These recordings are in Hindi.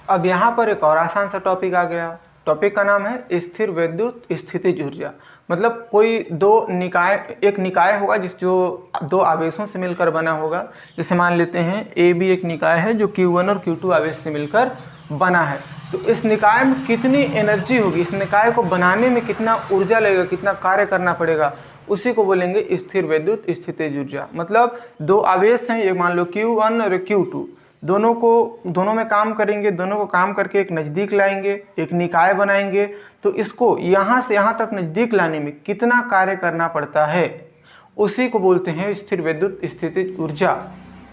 अब यहाँ पर एक और आसान सा टॉपिक आ गया। टॉपिक का नाम है स्थिर विद्युत स्थितिज ऊर्जा। मतलब कोई दो निकाय, एक निकाय होगा जिस जो दो आवेशों से मिलकर बना होगा। जैसे मान लेते हैं ए बी एक निकाय है जो Q1 और Q2 आवेश से मिलकर बना है। तो इस निकाय में कितनी एनर्जी होगी, इस निकाय को बनाने में कितना ऊर्जा लगेगा, कितना कार्य करना पड़ेगा, उसी को बोलेंगे स्थिर विद्युत स्थितिज ऊर्जा। मतलब दो आवेश हैं, एक मान लो Q1 और Q2, दोनों में काम करेंगे, दोनों को काम करके एक नज़दीक लाएंगे, एक निकाय बनाएंगे। तो इसको यहाँ से यहाँ तक नज़दीक लाने में कितना कार्य करना पड़ता है, उसी को बोलते हैं स्थिर विद्युत स्थितिज ऊर्जा।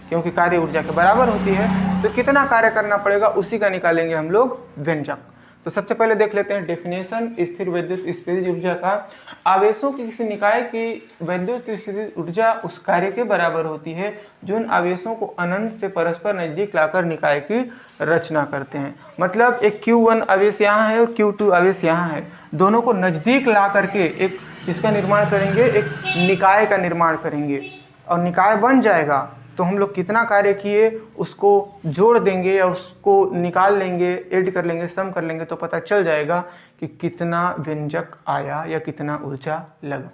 क्योंकि कार्य ऊर्जा के बराबर होती है, तो कितना कार्य करना पड़ेगा उसी का निकालेंगे हम लोग व्यंजक। तो सबसे पहले देख लेते हैं डेफिनेशन स्थिर विद्युत स्थितिज ऊर्जा का। आवेशों की किसी निकाय की विद्युत स्थितिज ऊर्जा उस कार्य के बराबर होती है जो उन आवेशों को अनंत से परस्पर नजदीक लाकर निकाय की रचना करते हैं। मतलब एक Q1 आवेश यहाँ है और Q2 आवेश यहाँ है, दोनों को नजदीक ला करके एक इसका निर्माण करेंगे, एक निकाय का निर्माण करेंगे। और निकाय बन जाएगा तो हम लोग कितना कार्य किए उसको जोड़ देंगे या उसको निकाल लेंगे, ऐड कर लेंगे, सम कर लेंगे, तो पता चल जाएगा कि कितना व्यंजक आया या कितना ऊर्जा लगा।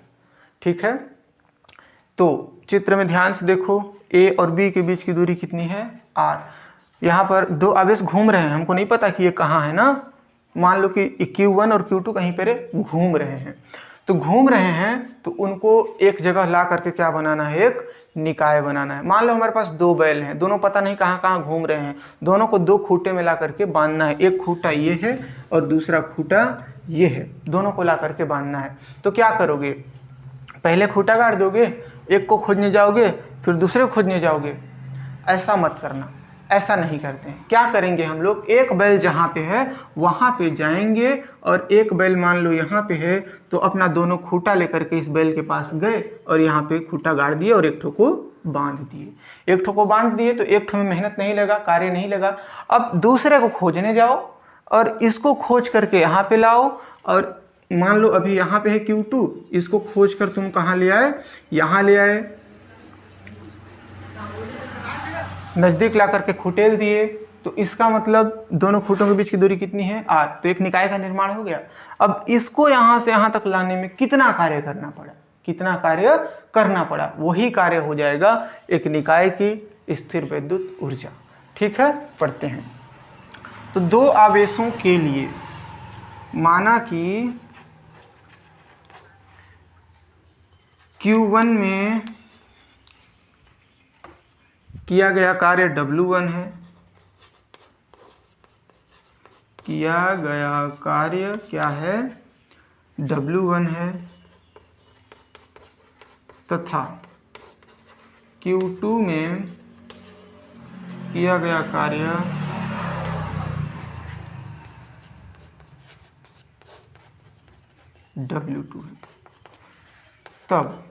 ठीक है, तो चित्र में ध्यान से देखो, ए और बी के बीच की दूरी कितनी है, r। यहाँ पर दो आवेश घूम रहे हैं, हमको नहीं पता कि ये कहाँ है ना। मान लो कि Q1 और Q2 कहीं पर घूम रहे हैं, तो घूम रहे हैं तो उनको एक जगह ला करके क्या बनाना है, एक निकाय बनाना है। मान लो हमारे पास दो बैल हैं, दोनों पता नहीं कहाँ कहाँ घूम रहे हैं, दोनों को दो खूंटे में ला करके बांधना है। एक खूंटा ये है और दूसरा खूंटा ये है, दोनों को ला करके बांधना है। तो क्या करोगे, पहले खूंटा गाड़ दोगे, एक को खोजने जाओगे, फिर दूसरे को खोजने जाओगे। ऐसा मत करना, ऐसा नहीं करते हैं। क्या करेंगे हम लोग, एक बैल जहाँ पे है वहाँ पे जाएंगे और एक बैल मान लो यहाँ पे है, तो अपना दोनों खूंटा लेकर के इस बैल के पास गए और यहाँ पे खूंटा गाड़ दिए और एक ठो को बांध दिए। एक ठो को बांध दिए तो एक ठो में मेहनत नहीं लगा, कार्य नहीं लगा। अब दूसरे को खोजने जाओ और इसको खोज करके यहाँ पे लाओ। और मान लो अभी यहाँ पे है Q2, इसको खोज कर तुम कहाँ ले आए, यहाँ ले आए, नजदीक ला करके खुटेल दिए। तो इसका मतलब दोनों खूंटों के बीच की दूरी कितनी है, r। तो एक निकाय का निर्माण हो गया। अब इसको यहाँ से यहाँ तक लाने में कितना कार्य करना पड़ा, कितना कार्य करना पड़ा, वही कार्य हो जाएगा एक निकाय की स्थिर विद्युत ऊर्जा। ठीक है, पढ़ते हैं। तो दो आवेशों के लिए माना कि Q1 में किया गया कार्य W1 है, किया गया कार्य क्या है, W1 है, तथा Q2 में किया गया कार्य W2 है। तब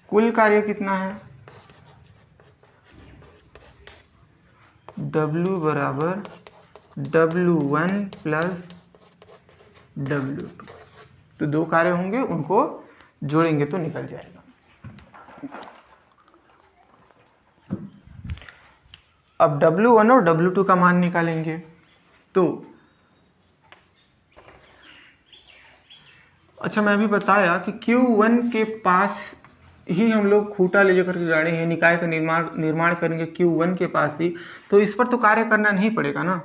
कुल कार्य कितना है, W बराबर W1 प्लस W2। तो दो कार्य होंगे, उनको जोड़ेंगे तो निकल जाएगा। अब W1 और W2 का मान निकालेंगे। तो अच्छा, मैं अभी बताया कि Q1 के पास ही हम लोग खूंटा ले जाकर के गाड़े हैं, निकाय का निर्माण करेंगे Q1 के पास ही, तो इस पर तो कार्य करना नहीं पड़ेगा ना।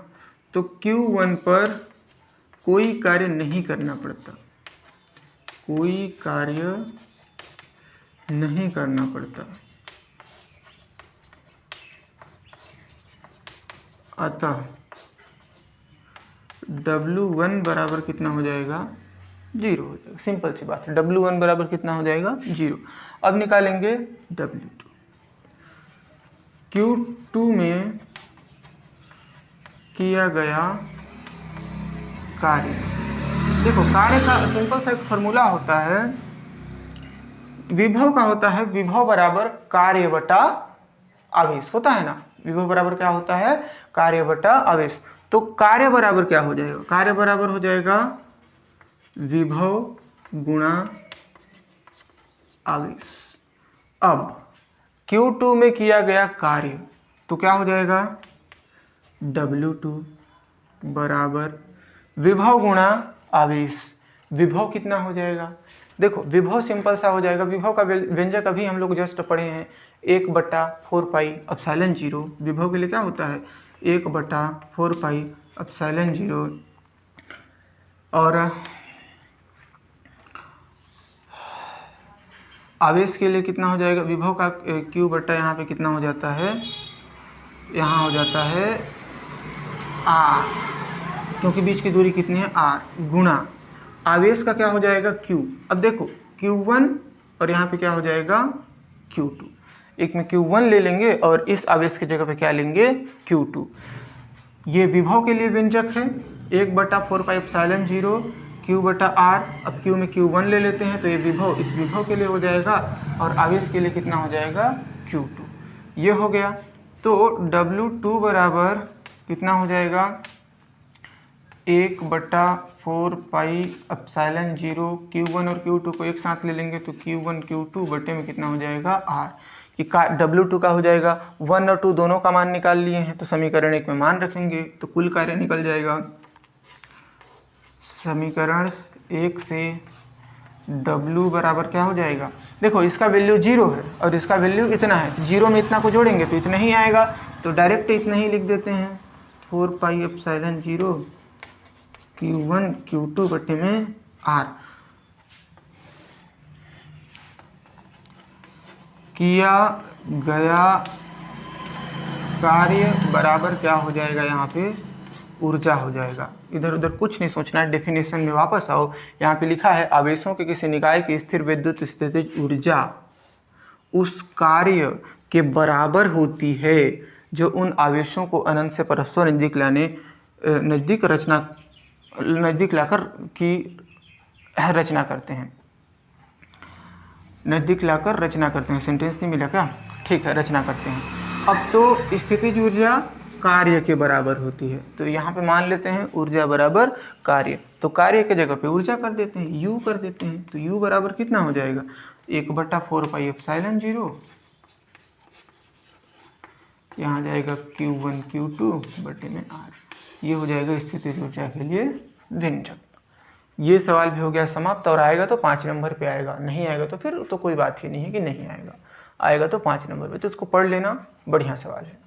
तो Q1 पर कोई कार्य नहीं करना पड़ता, कोई कार्य नहीं करना पड़ता। अतः W1 बराबर कितना हो जाएगा, 0 हो जाएगा। सिंपल सी बात है, W1 बराबर कितना हो जाएगा, 0। अब निकालेंगे W2। Q2 में किया गया कार्य, देखो कार्य का सिंपल सा एक फॉर्मूला होता है, विभव का होता है, विभव बराबर कार्य बटा आवेश होता है ना। विभव बराबर क्या होता है, कार्य बटा आवेश। तो कार्य बराबर क्या हो जाएगा, कार्य बराबर हो जाएगा विभव गुणा आवेश। अब Q2 में किया गया कार्य तो क्या हो जाएगा, W2 बराबर विभव गुणा आवेश। विभव कितना हो जाएगा? देखो विभव सिंपल सा हो जाएगा। विभव का व्यंजक अभी हम लोग जस्ट पढ़े हैं, 1/4πε0। विभव के लिए क्या होता है? 1/4πε0। और आवेश के लिए कितना हो जाएगा? विभव का Q बटा यहाँ पे कितना हो जाता है? यहाँ हो जाता है R, क्योंकि बीच की दूरी कितनी है? R, गुणा आवेश का क्या हो जाएगा? Q। अब देखो Q1 और यहाँ पे क्या हो जाएगा? Q2। एक में Q1 ले लेंगे और इस आवेश की जगह पे क्या लेंगे? Q2। ये विभव के लिए व्यंजक है 1/4πε0 Q बटा R। अब Q में Q1 ले लेते हैं तो ये विभव इस विभव के लिए हो जाएगा और आवेश के लिए कितना हो जाएगा? Q2। ये हो गया। तो W2 बराबर कितना हो जाएगा? 1/4πε0। Q1 और Q2 को एक साथ ले लेंगे तो Q1 Q2 बटे में कितना हो जाएगा? R। कि W2 का हो जाएगा 1 और 2 दोनों का मान निकाल लिए हैं तो समीकरण 1 में मान रखेंगे तो कुल कार्य निकल जाएगा। समीकरण 1 से W बराबर क्या हो जाएगा? देखो इसका वैल्यू 0 है और इसका वैल्यू इतना है, 0 में इतना को जोड़ेंगे तो इतना ही आएगा, तो डायरेक्ट इतना ही लिख देते हैं 4πε0 Q1 Q2 बटे में R। किया गया कार्य बराबर क्या हो जाएगा? यहाँ पे ऊर्जा हो जाएगा। इधर उधर कुछ नहीं सोचना है, डेफिनेशन में वापस आओ। यहाँ पे लिखा है आवेशों के किसी निकाय की स्थिर विद्युत स्थितिज ऊर्जा उस कार्य के बराबर होती है जो उन आवेशों को अनंत से परस्पर नज़दीक लाकर की रचना करते हैं। नज़दीक लाकर रचना करते हैं। सेंटेंस नहीं मिला क्या? ठीक है, रचना करते हैं। अब तो स्थितिज ऊर्जा कार्य के बराबर होती है तो यहाँ पे मान लेते हैं ऊर्जा बराबर कार्य, तो कार्य के जगह पे ऊर्जा कर देते हैं, U कर देते हैं। तो U बराबर कितना हो जाएगा? 1/4πε0। यहाँ जाएगा Q1 Q2 बटे में R। ये हो जाएगा स्थितिज ऊर्जा के लिए व्यंजक। ये सवाल भी हो गया समाप्त। और आएगा तो 5 नंबर पे आएगा, नहीं आएगा तो फिर तो कोई बात ही नहीं है कि नहीं आएगा, आएगा तो 5 नंबर पे। तो इसको पढ़ लेना, बढ़िया सवाल है।